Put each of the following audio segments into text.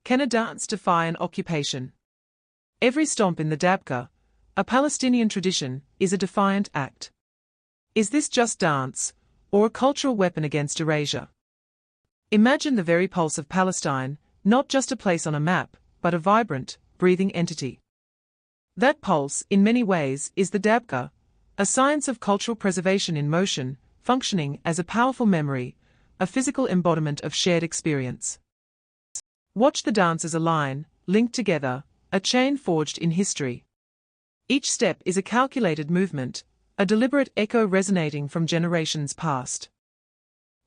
Can a dance defy an occupation? Every stomp in the Dabke, a Palestinian tradition, is a defiant act. Is this just dance, or a cultural weapon against erasure? Imagine the very pulse of Palestine, not just a place on a map, but a vibrant, breathing entity. That pulse, in many ways, is the Dabke, a science of cultural preservation in motion, functioning as a powerful memory, a physical embodiment of shared experience. Watch the dancers align, linked together, a chain forged in history. Each step is a calculated movement, a deliberate echo resonating from generations past.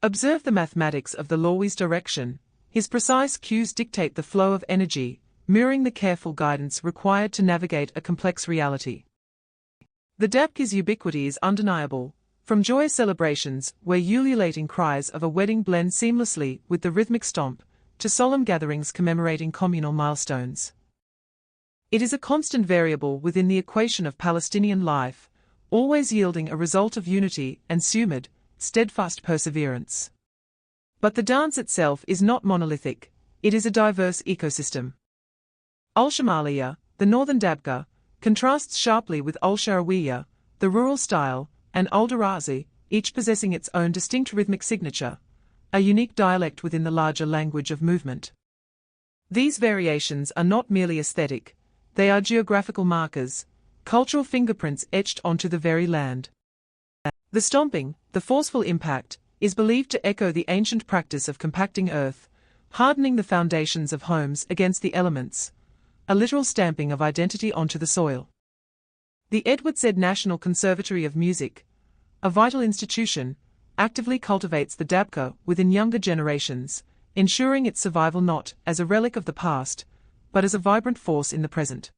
Observe the mathematics of the law's direction. His precise cues dictate the flow of energy, mirroring the careful guidance required to navigate a complex reality. The Dabke's ubiquity is undeniable, from joyous celebrations where ululating cries of a wedding blend seamlessly with the rhythmic stomp, to solemn gatherings commemorating communal milestones. It is a constant variable within the equation of Palestinian life, always yielding a result of unity and Sumud, steadfast perseverance. But the dance itself is not monolithic, it is a diverse ecosystem. Al-Shamaliya, the northern Dabke, contrasts sharply with Al-Sharawiyya, the rural style, and Al-Darazi, each possessing its own distinct rhythmic signature, a unique dialect within the larger language of movement. These variations are not merely aesthetic, they are geographical markers, cultural fingerprints etched onto the very land. The stomping, the forceful impact, is believed to echo the ancient practice of compacting earth, hardening the foundations of homes against the elements, a literal stamping of identity onto the soil. The Edward Said National Conservatory of Music, a vital institution, actively cultivates the Dabke within younger generations, ensuring its survival not as a relic of the past, but as a vibrant force in the present.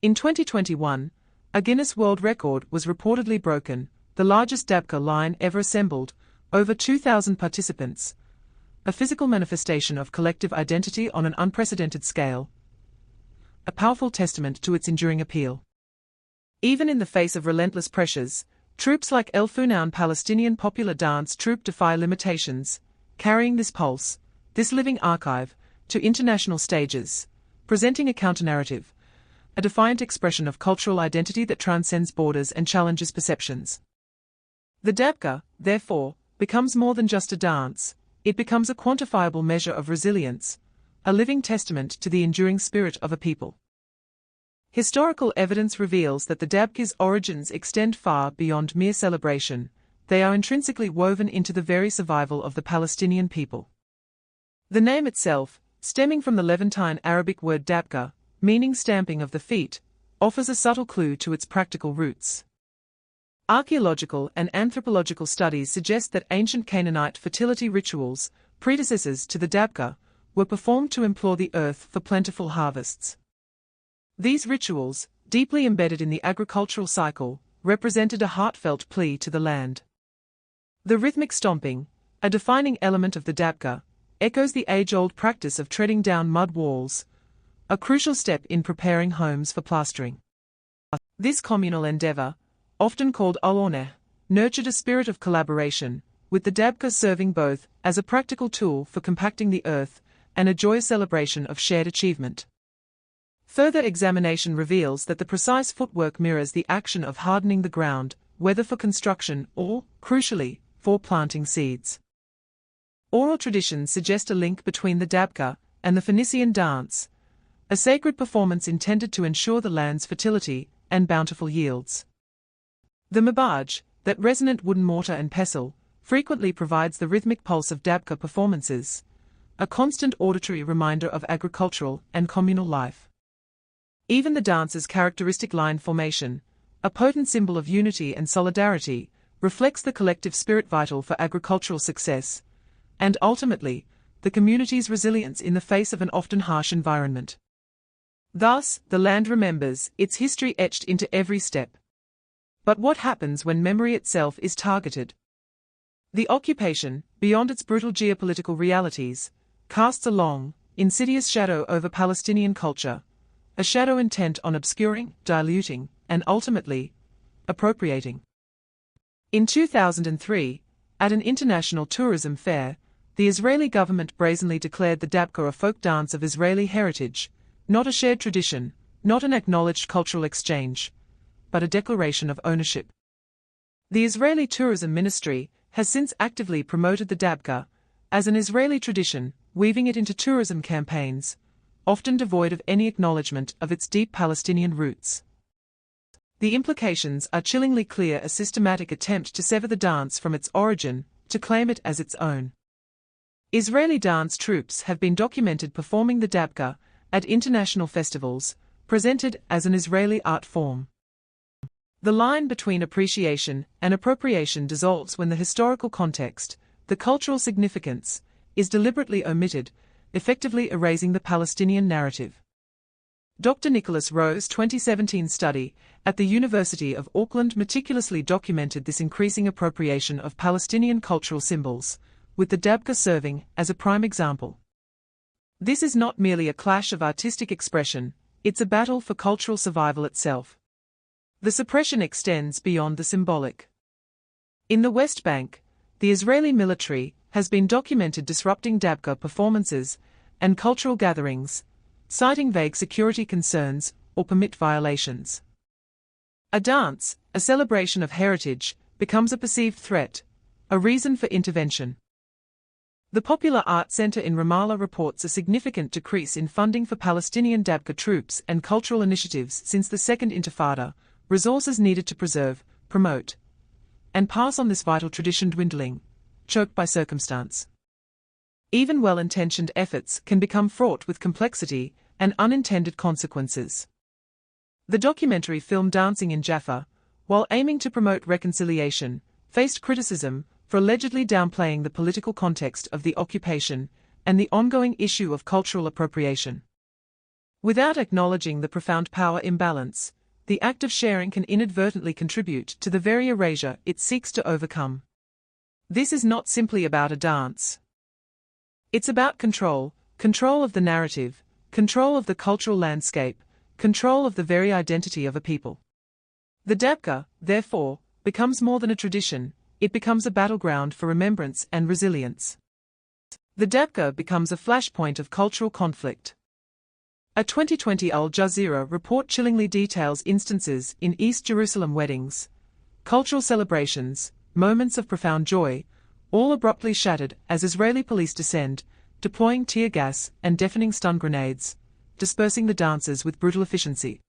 In 2021, a Guinness World Record was reportedly broken, the largest Dabke line ever assembled, over 2,000 participants, a physical manifestation of collective identity on an unprecedented scale, a powerful testament to its enduring appeal. Even in the face of relentless pressures, troops like El Funoun Palestinian popular dance troupe defy limitations, carrying this pulse, this living archive, to international stages, presenting a counter-narrative, a defiant expression of cultural identity that transcends borders and challenges perceptions. The Dabke, therefore, becomes more than just a dance, it becomes a quantifiable measure of resilience, a living testament to the enduring spirit of a people. Historical evidence reveals that the Dabke's origins extend far beyond mere celebration, they are intrinsically woven into the very survival of the Palestinian people. The name itself, stemming from the Levantine Arabic word Dabke, meaning stamping of the feet, offers a subtle clue to its practical roots. Archaeological and anthropological studies suggest that ancient Canaanite fertility rituals, predecessors to the Dabke, were performed to implore the earth for plentiful harvests. These rituals, deeply embedded in the agricultural cycle, represented a heartfelt plea to the land. The rhythmic stomping, a defining element of the Dabke, echoes the age-old practice of treading down mud walls, a crucial step in preparing homes for plastering. This communal endeavor, often called al-Orneh, nurtured a spirit of collaboration, with the Dabke serving both as a practical tool for compacting the earth and a joyous celebration of shared achievement. Further examination reveals that the precise footwork mirrors the action of hardening the ground, whether for construction or, crucially, for planting seeds. Oral traditions suggest a link between the Dabke and the Phoenician dance, a sacred performance intended to ensure the land's fertility and bountiful yields. The mabaj, that resonant wooden mortar and pestle, frequently provides the rhythmic pulse of Dabke performances, a constant auditory reminder of agricultural and communal life. Even the dance's characteristic line formation, a potent symbol of unity and solidarity, reflects the collective spirit vital for agricultural success, and ultimately, the community's resilience in the face of an often harsh environment. Thus, the land remembers, its history etched into every step. But what happens when memory itself is targeted? The occupation, beyond its brutal geopolitical realities, casts a long, insidious shadow over Palestinian culture, a shadow intent on obscuring, diluting, and ultimately, appropriating. In 2003, at an international tourism fair, the Israeli government brazenly declared the Dabke a folk dance of Israeli heritage, not a shared tradition, not an acknowledged cultural exchange, but a declaration of ownership. The Israeli Tourism Ministry has since actively promoted the Dabke as an Israeli tradition, weaving it into tourism campaigns, often devoid of any acknowledgement of its deep Palestinian roots. The implications are chillingly clear: a systematic attempt to sever the dance from its origin, to claim it as its own. Israeli dance troupes have been documented performing the Dabke at international festivals, presented as an Israeli art form. The line between appreciation and appropriation dissolves when the historical context, the cultural significance, is deliberately omitted, effectively erasing the Palestinian narrative. Dr. Nicholas Rowe's 2017 study at the University of Auckland meticulously documented this increasing appropriation of Palestinian cultural symbols, with the Dabke serving as a prime example. This is not merely a clash of artistic expression, it's a battle for cultural survival itself. The suppression extends beyond the symbolic. In the West Bank, the Israeli military has been documented disrupting Dabke performances and cultural gatherings, citing vague security concerns or permit violations. A dance, a celebration of heritage, becomes a perceived threat, a reason for intervention. The Popular Arts Center in Ramallah reports a significant decrease in funding for Palestinian Dabke troupes and cultural initiatives since the Second Intifada, resources needed to preserve, promote, and pass on this vital tradition dwindling, choked by circumstance. Even well-intentioned efforts can become fraught with complexity and unintended consequences. The documentary film Dancing in Jaffa, while aiming to promote reconciliation, faced criticism for allegedly downplaying the political context of the occupation and the ongoing issue of cultural appropriation. Without acknowledging the profound power imbalance, the act of sharing can inadvertently contribute to the very erasure it seeks to overcome. This is not simply about a dance. It's about control, control of the narrative, control of the cultural landscape, control of the very identity of a people. The Dabke, therefore, becomes more than a tradition, it becomes a battleground for remembrance and resilience. The Dabke becomes a flashpoint of cultural conflict. A 2020 Al Jazeera report chillingly details instances in East Jerusalem weddings, cultural celebrations, moments of profound joy, all abruptly shattered as Israeli police descend, deploying tear gas and deafening stun grenades, dispersing the dancers with brutal efficiency.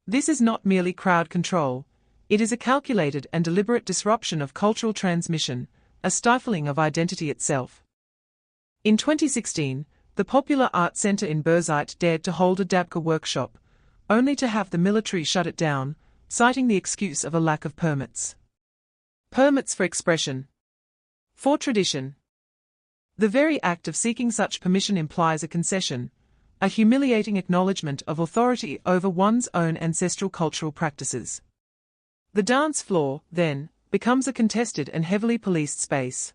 This is not merely crowd control, it is a calculated and deliberate disruption of cultural transmission, a stifling of identity itself. In 2016, the Popular Arts Center in Birzeit dared to hold a Dabke workshop, only to have the military shut it down, citing the excuse of a lack of permits. Permits for expression. For tradition. The very act of seeking such permission implies a concession, a humiliating acknowledgement of authority over one's own ancestral cultural practices. The dance floor, then, becomes a contested and heavily policed space.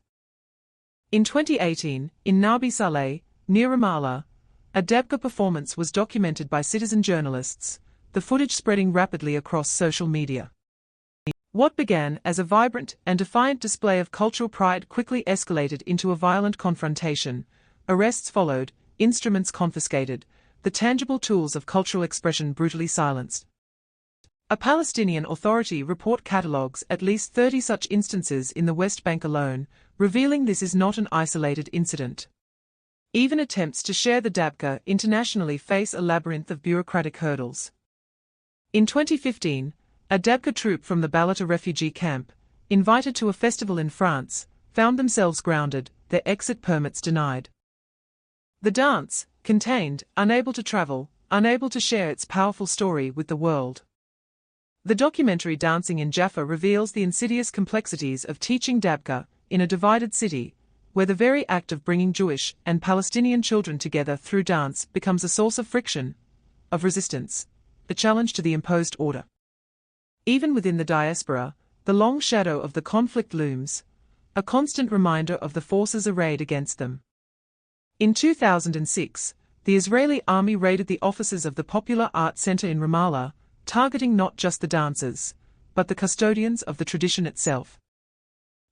In 2018, in Nabi Saleh, near Ramallah, a Dabke performance was documented by citizen journalists, the footage spreading rapidly across social media. What began as a vibrant and defiant display of cultural pride quickly escalated into a violent confrontation. Arrests followed, instruments confiscated, the tangible tools of cultural expression brutally silenced. A Palestinian Authority report catalogues at least 30 such instances in the West Bank alone, revealing this is not an isolated incident. Even attempts to share the Dabke internationally face a labyrinth of bureaucratic hurdles. In 2015, a Dabke troupe from the Balata refugee camp, invited to a festival in France, found themselves grounded, their exit permits denied. The dance, contained, unable to travel, unable to share its powerful story with the world. The documentary Dancing in Jaffa reveals the insidious complexities of teaching Dabke in a divided city, where the very act of bringing Jewish and Palestinian children together through dance becomes a source of friction, of resistance, a challenge to the imposed order. Even within the diaspora, the long shadow of the conflict looms, a constant reminder of the forces arrayed against them. In 2006, the Israeli army raided the offices of the Popular Arts Center in Ramallah, targeting not just the dancers, but the custodians of the tradition itself.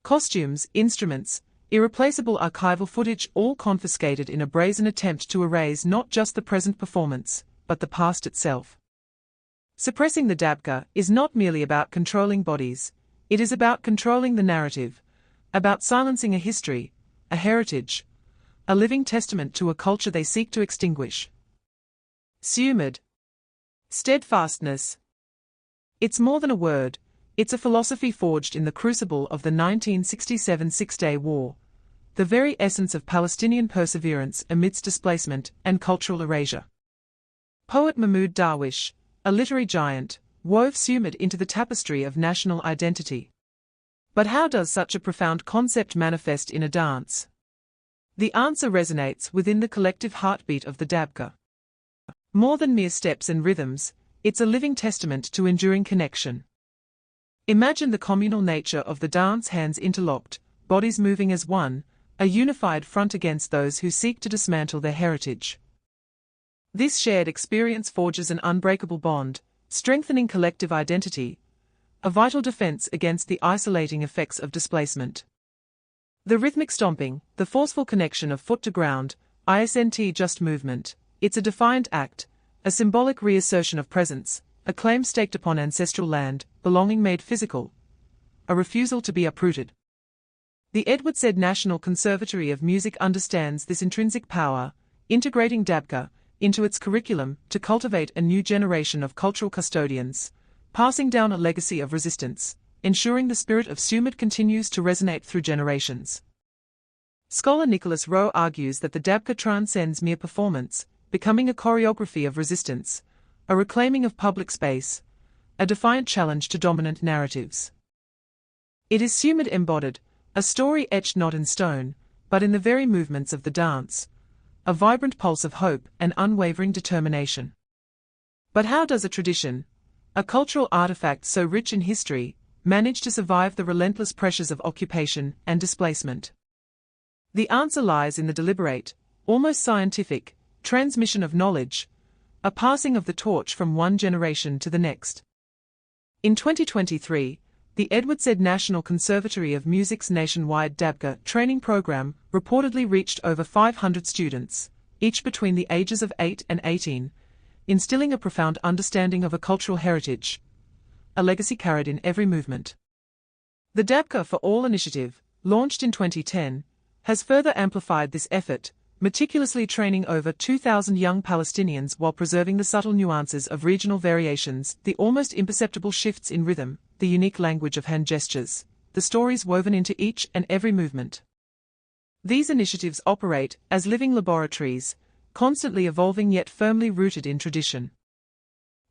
Costumes, instruments, irreplaceable archival footage, all confiscated in a brazen attempt to erase not just the present performance, but the past itself. Suppressing the Dabke is not merely about controlling bodies, it is about controlling the narrative, about silencing a history, a heritage, a living testament to a culture they seek to extinguish. Sumud. Steadfastness. It's more than a word, it's a philosophy forged in the crucible of the 1967 Six-Day War, the very essence of Palestinian perseverance amidst displacement and cultural erasure. Poet Mahmoud Darwish, a literary giant, wove Sumud into the tapestry of national identity. But how does such a profound concept manifest in a dance? The answer resonates within the collective heartbeat of the Dabke. More than mere steps and rhythms, it's a living testament to enduring connection. Imagine the communal nature of the dance, hands interlocked, bodies moving as one, a unified front against those who seek to dismantle their heritage. This shared experience forges an unbreakable bond, strengthening collective identity, a vital defense against the isolating effects of displacement. The rhythmic stomping, the forceful connection of foot to ground, isn't just movement, it's a defiant act, a symbolic reassertion of presence, a claim staked upon ancestral land, belonging made physical, a refusal to be uprooted. The Edward Said National Conservatory of Music understands this intrinsic power, integrating Dabke into its curriculum to cultivate a new generation of cultural custodians, passing down a legacy of resistance, ensuring the spirit of Sumud continues to resonate through generations. Scholar Nicholas Rowe argues that the Dabke transcends mere performance, becoming a choreography of resistance, a reclaiming of public space, a defiant challenge to dominant narratives. It is Sumud embodied, a story etched not in stone, but in the very movements of the dance, a vibrant pulse of hope and unwavering determination. But how does a tradition, a cultural artifact so rich in history, manage to survive the relentless pressures of occupation and displacement? The answer lies in the deliberate, almost scientific, transmission of knowledge, a passing of the torch from one generation to the next. In 2023, the Edward Said National Conservatory of Music's nationwide Dabke training program reportedly reached over 500 students, each between the ages of 8 and 18, instilling a profound understanding of a cultural heritage, a legacy carried in every movement. The Dabke for All initiative, launched in 2010, has further amplified this effort, meticulously training over 2,000 young Palestinians while preserving the subtle nuances of regional variations, the almost imperceptible shifts in rhythm, the unique language of hand gestures, the stories woven into each and every movement. These initiatives operate as living laboratories, constantly evolving yet firmly rooted in tradition.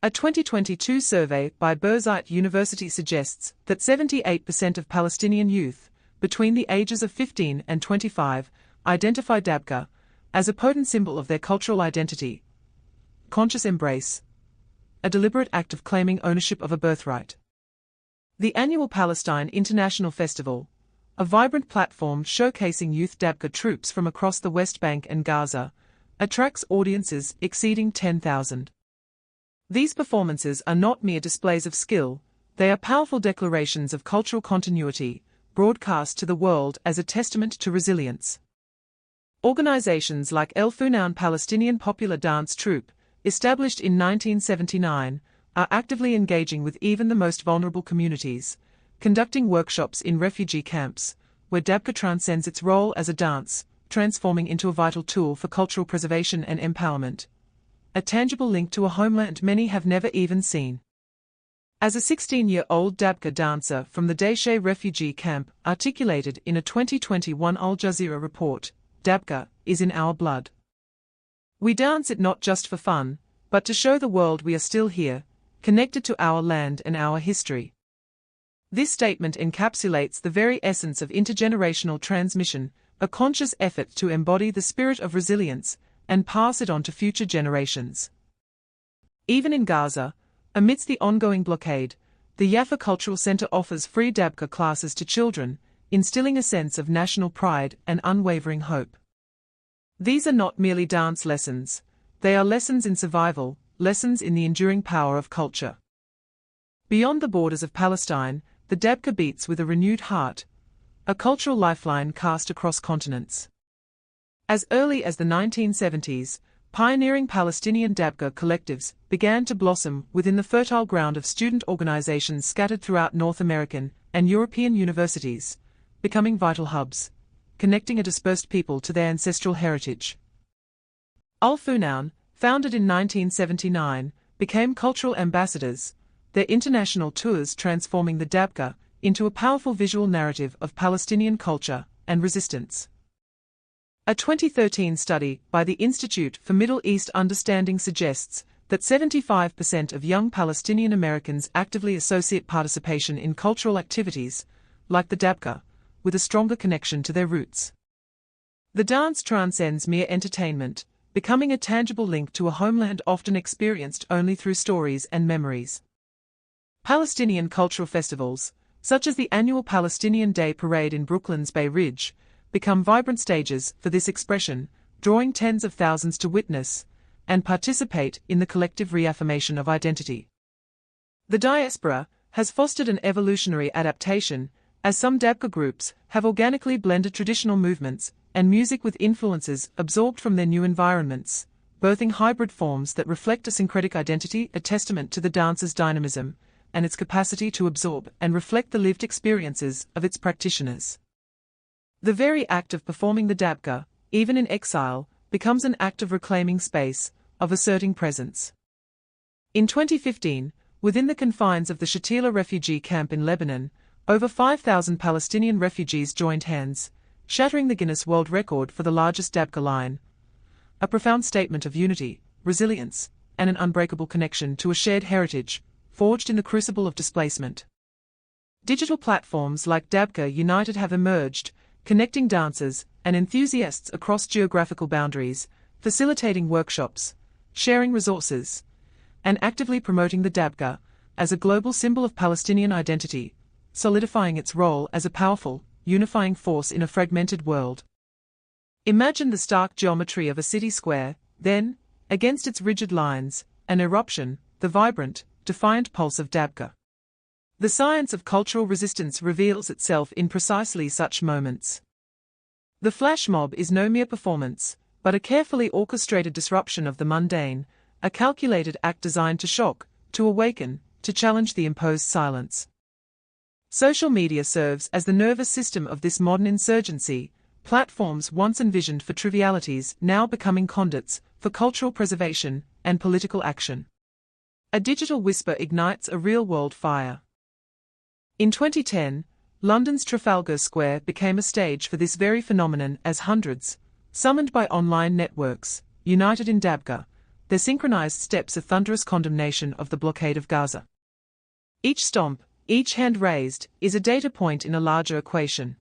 A 2022 survey by Birzeit University suggests that 78% of Palestinian youth, between the ages of 15 and 25, identify Dabke as a potent symbol of their cultural identity, conscious embrace, a deliberate act of claiming ownership of a birthright. The annual Palestine International Festival, a vibrant platform showcasing youth Dabke troupes from across the West Bank and Gaza, attracts audiences exceeding 10,000. These performances are not mere displays of skill, they are powerful declarations of cultural continuity, broadcast to the world as a testament to resilience. Organizations like El Funoun Palestinian Popular Dance Troupe, established in 1979, are actively engaging with even the most vulnerable communities, conducting workshops in refugee camps, where Dabke transcends its role as a dance, transforming into a vital tool for cultural preservation and empowerment, a tangible link to a homeland many have never even seen. As a 16-year-old Dabke dancer from the Daishe refugee camp articulated in a 2021 Al Jazeera report, Dabke is in our blood. We dance it not just for fun, but to show the world we are still here, connected to our land and our history. This statement encapsulates the very essence of intergenerational transmission, a conscious effort to embody the spirit of resilience and pass it on to future generations. Even in Gaza, amidst the ongoing blockade, the Yafa Cultural Center offers free Dabke classes to children, instilling a sense of national pride and unwavering hope. These are not merely dance lessons, they are lessons in survival, lessons in the enduring power of culture. Beyond the borders of Palestine, the Dabke beats with a renewed heart, a cultural lifeline cast across continents. As early as the 1970s, pioneering Palestinian Dabke collectives began to blossom within the fertile ground of student organizations scattered throughout North American and European universities, becoming vital hubs, connecting a dispersed people to their ancestral heritage. Al-Funaun, founded in 1979, became cultural ambassadors, their international tours transforming the Dabke into a powerful visual narrative of Palestinian culture and resistance. A 2013 study by the Institute for Middle East Understanding suggests that 75% of young Palestinian Americans actively associate participation in cultural activities, like the Dabke, with a stronger connection to their roots. The dance transcends mere entertainment, becoming a tangible link to a homeland often experienced only through stories and memories. Palestinian cultural festivals, such as the annual Palestinian Day Parade in Brooklyn's Bay Ridge, become vibrant stages for this expression, drawing tens of thousands to witness and participate in the collective reaffirmation of identity. The diaspora has fostered an evolutionary adaptation, as some Dabke groups have organically blended traditional movements and music with influences absorbed from their new environments, birthing hybrid forms that reflect a syncretic identity, a testament to the dance's dynamism and its capacity to absorb and reflect the lived experiences of its practitioners. The very act of performing the Dabke, even in exile, becomes an act of reclaiming space, of asserting presence. In 2015, within the confines of the Shatila refugee camp in Lebanon, over 5,000 Palestinian refugees joined hands, shattering the Guinness World Record for the largest Dabke line, a profound statement of unity, resilience, and an unbreakable connection to a shared heritage, forged in the crucible of displacement. Digital platforms like Dabke United have emerged, connecting dancers and enthusiasts across geographical boundaries, facilitating workshops, sharing resources, and actively promoting the Dabke as a global symbol of Palestinian identity, solidifying its role as a powerful, unifying force in a fragmented world. Imagine the stark geometry of a city square, then, against its rigid lines, an eruption, the vibrant, defiant pulse of Dabke. The science of cultural resistance reveals itself in precisely such moments. The flash mob is no mere performance, but a carefully orchestrated disruption of the mundane, a calculated act designed to shock, to awaken, to challenge the imposed silence. Social media serves as the nervous system of this modern insurgency, platforms once envisioned for trivialities now becoming conduits for cultural preservation and political action. A digital whisper ignites a real-world fire. In 2010, London's Trafalgar Square became a stage for this very phenomenon as hundreds, summoned by online networks, united in Dabke, their synchronized steps a thunderous condemnation of the blockade of Gaza. Each stomp, each hand raised, is a data point in a larger equation.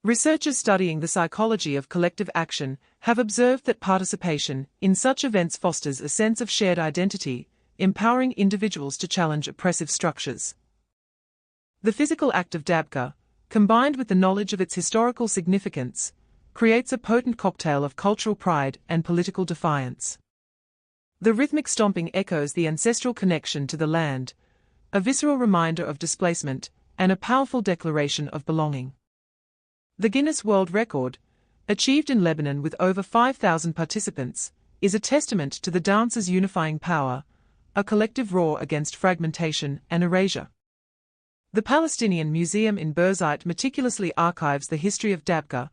Researchers studying the psychology of collective action have observed that participation in such events fosters a sense of shared identity, empowering individuals to challenge oppressive structures. The physical act of Dabke, combined with the knowledge of its historical significance, creates a potent cocktail of cultural pride and political defiance. The rhythmic stomping echoes the ancestral connection to the land, a visceral reminder of displacement, and a powerful declaration of belonging. The Guinness World Record, achieved in Lebanon with over 5,000 participants, is a testament to the dance's unifying power, a collective roar against fragmentation and erasure. The Palestinian Museum in Birzeit meticulously archives the history of Dabke,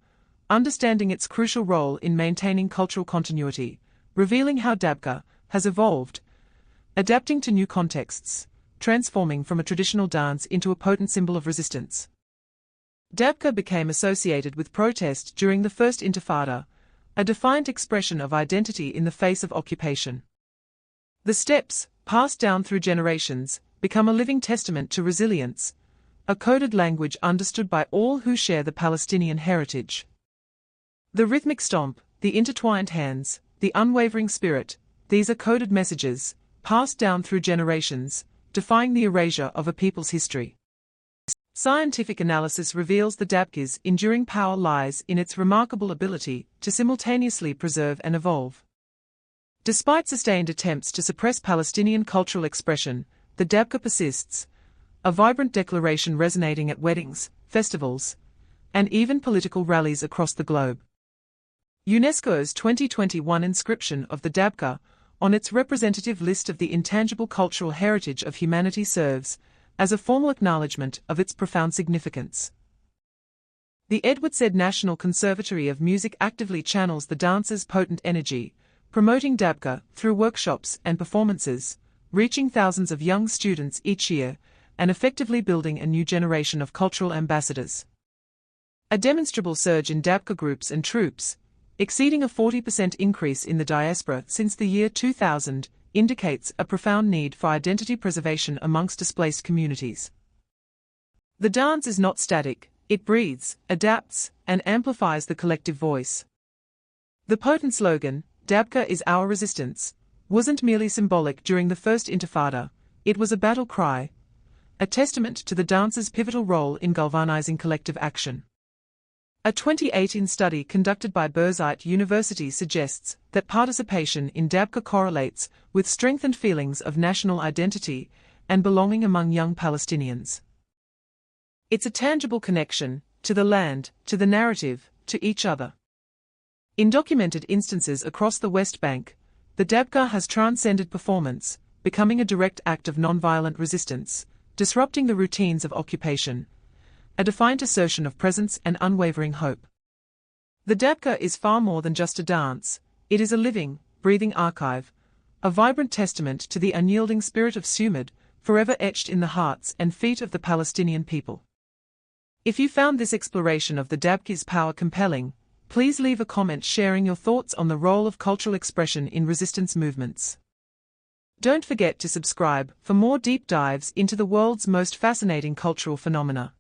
understanding its crucial role in maintaining cultural continuity, revealing how Dabke has evolved, adapting to new contexts, transforming from a traditional dance into a potent symbol of resistance. Dabke became associated with protest during the First Intifada, a defiant expression of identity in the face of occupation. The steps, passed down through generations, become a living testament to resilience, a coded language understood by all who share the Palestinian heritage. The rhythmic stomp, the intertwined hands, the unwavering spirit, these are coded messages, passed down through generations, defying the erasure of a people's history. Scientific analysis reveals the Dabke's enduring power lies in its remarkable ability to simultaneously preserve and evolve. Despite sustained attempts to suppress Palestinian cultural expression, the Dabke persists, a vibrant declaration resonating at weddings, festivals, and even political rallies across the globe. UNESCO's 2021 inscription of the Dabke on its representative list of the intangible cultural heritage of humanity serves as a formal acknowledgement of its profound significance. The Edward Said National Conservatory of Music actively channels the dance's potent energy, promoting Dabke through workshops and performances, reaching thousands of young students each year, and effectively building a new generation of cultural ambassadors. A demonstrable surge in Dabke groups and troupes, exceeding a 40% increase in the diaspora since the year 2000, indicates a profound need for identity preservation amongst displaced communities. The dance is not static. It breathes, adapts, and amplifies the collective voice. The potent slogan, "Dabke is our resistance," wasn't merely symbolic during the First Intifada, it was a battle cry, a testament to the dance's pivotal role in galvanizing collective action. A 2018 study conducted by Birzeit University suggests that participation in Dabke correlates with strengthened feelings of national identity and belonging among young Palestinians. It's a tangible connection to the land, to the narrative, to each other. In documented instances across the West Bank, the Dabke has transcended performance, becoming a direct act of nonviolent resistance, disrupting the routines of occupation, a defiant assertion of presence and unwavering hope. The Dabke is far more than just a dance, it is a living, breathing archive, a vibrant testament to the unyielding spirit of Sumud, forever etched in the hearts and feet of the Palestinian people. If you found this exploration of the Dabke's power compelling, please leave a comment sharing your thoughts on the role of cultural expression in resistance movements. Don't forget to subscribe for more deep dives into the world's most fascinating cultural phenomena.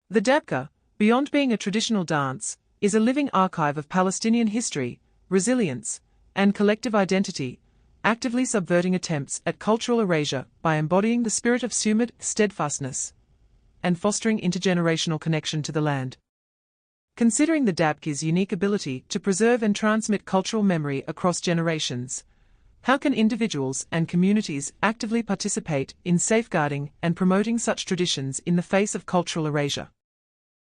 The Dabke, beyond being a traditional dance, is a living archive of Palestinian history, resilience, and collective identity, actively subverting attempts at cultural erasure by embodying the spirit of Sumud, steadfastness, and fostering intergenerational connection to the land. Considering the Dabke's unique ability to preserve and transmit cultural memory across generations, how can individuals and communities actively participate in safeguarding and promoting such traditions in the face of cultural erasure?